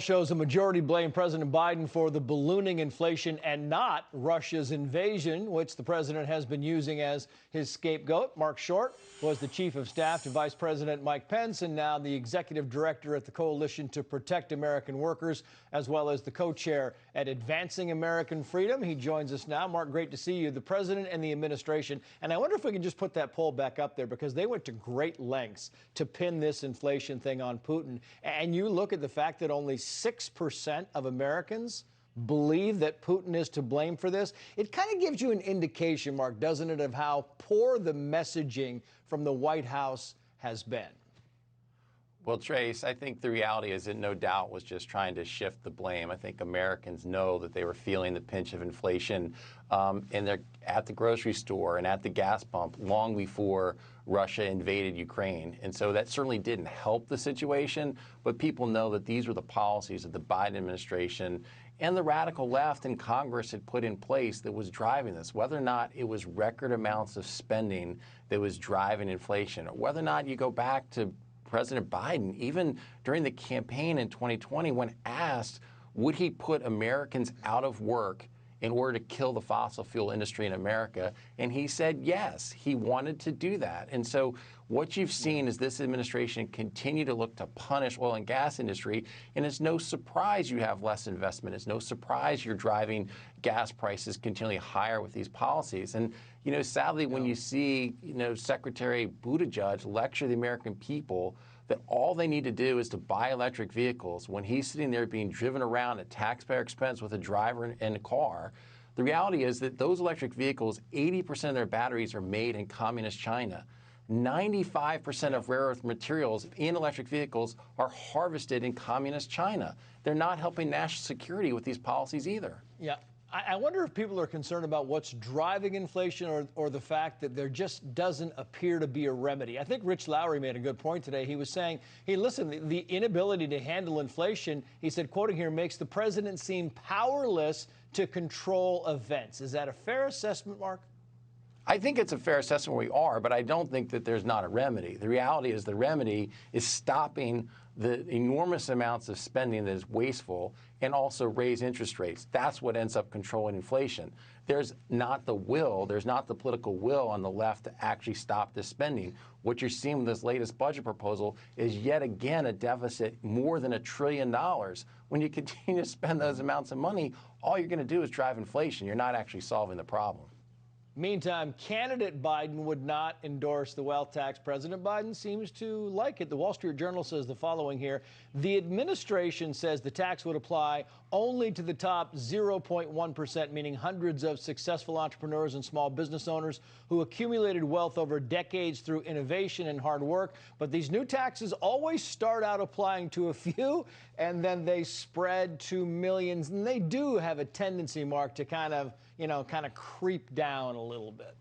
Shows a majority blame President Biden for the ballooning inflation and not Russia's invasion, which the president has been using as his scapegoat. Marc was the chief of staff to Vice President Mike Pence and now the executive director at the Coalition to Protect American Workers, as well as the co-chair at Advancing American Freedom. He joins us now. Marc, great to see you. The president and the administration. And I wonder if we can just put that poll back up there, because they went to great lengths to pin this inflation thing on Putin. And you look at the fact that only 6% of Americans believe that Putin is to blame for this. It kind of gives you an indication, Marc, doesn't it, of how poor the messaging from the White House has been? Well, Trace, I think the reality is it no doubt was just trying to shift the blame. I think Americans know that they were feeling the pinch of inflation, and they're at the grocery store and at the gas pump long before Russia invaded Ukraine. And so that certainly didn't help the situation, but people know that these were the policies that the Biden administration and the radical left in Congress had put in place that was driving this. Whether or not it was record amounts of spending that was driving inflation, or whether or not you go back to President Biden, even during the campaign in 2020, when asked, would he put Americans out of work in order to kill the fossil fuel industry in America? And he said yes, he wanted to do that. And so what you've seen is this administration continue to look to punish oil and gas industry. And it's no surprise you have less investment. It's no surprise you're driving gas prices continually higher with these policies. And, you know, sadly, when you see, Secretary Buttigieg lecture the American people that all they need to do is to buy electric vehicles, when he's sitting there being driven around at taxpayer expense with a driver and a car, the reality is that those electric vehicles, 80% of their batteries are made in communist China. 95% of rare earth materials in electric vehicles are harvested in communist China. They're not helping national security with these policies either. Yeah. I wonder if people are concerned about what's driving inflation or the fact that there just doesn't appear to be a remedy. I think Rich Lowry made a good point today. He was saying, hey, listen, the inability to handle inflation, he said, quoting here, makes the president seem powerless to control events. Is that a fair assessment, Marc? I think it's a fair assessment where we are, but I don't think that there's not a remedy. The reality is the remedy is stopping the enormous amounts of spending that is wasteful and also raise interest rates. That's what ends up controlling inflation. There's not the will, there's not the political will on the left to actually stop this spending. What you're seeing with this latest budget proposal is yet again a deficit more than $1 trillion. When you continue to spend those amounts of money, all you're going to do is drive inflation. You're not actually solving the problem. Meantime, candidate Biden would not endorse the wealth tax. President Biden seems to like it. The Wall Street Journal says the following here. The administration says the tax would apply only to the top 0.1%, meaning hundreds of successful entrepreneurs and small business owners who accumulated wealth over decades through innovation and hard work. But these new taxes always start out applying to a few, and then they spread to millions. And they do have a tendency, Marc, to kind of creep down a little bit.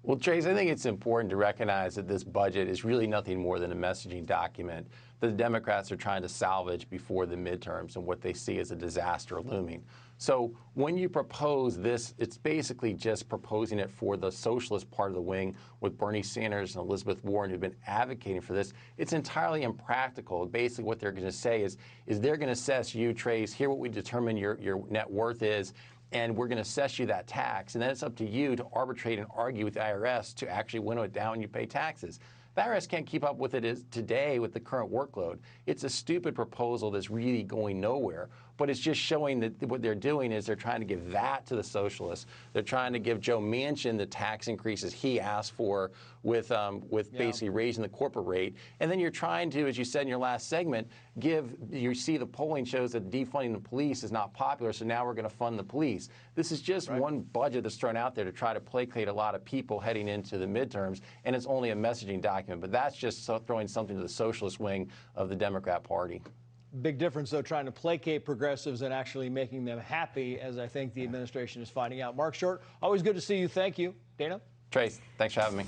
Well, Trace, I think it's important to recognize that this budget is really nothing more than a messaging document that the Democrats are trying to salvage before the midterms and what they see as a disaster looming. So when you propose this, it's basically just proposing it for the socialist part of the wing with Bernie Sanders and Elizabeth Warren, who've been advocating for this. It's entirely impractical. Basically what they're going to say is they're going to assess you, Trace, here what we determine your net worth is, and we're going to assess you that tax, and then it's up to you to arbitrate and argue with the IRS to actually winnow it down and you pay taxes. The IRS can't keep up with it today with the current workload. It's a stupid proposal that's really going nowhere, but it's just showing that what they're doing is they're trying to give that to the socialists. They're trying to give Joe Manchin the tax increases he asked for with basically raising the corporate rate. And then you're trying to, as you said in your last segment, you see the polling shows that defunding the police is not popular, so now we're going to fund the police. This is just one budget that's thrown out there to try to placate a lot of people heading into the midterms, and it's only a messaging document. But that's just throwing something to the socialist wing of the Democrat Party. Big difference, though, trying to placate progressives and actually making them happy, as I think the administration is finding out. Marc, always good to see you. Thank you. Dana? Trace, thanks for having me.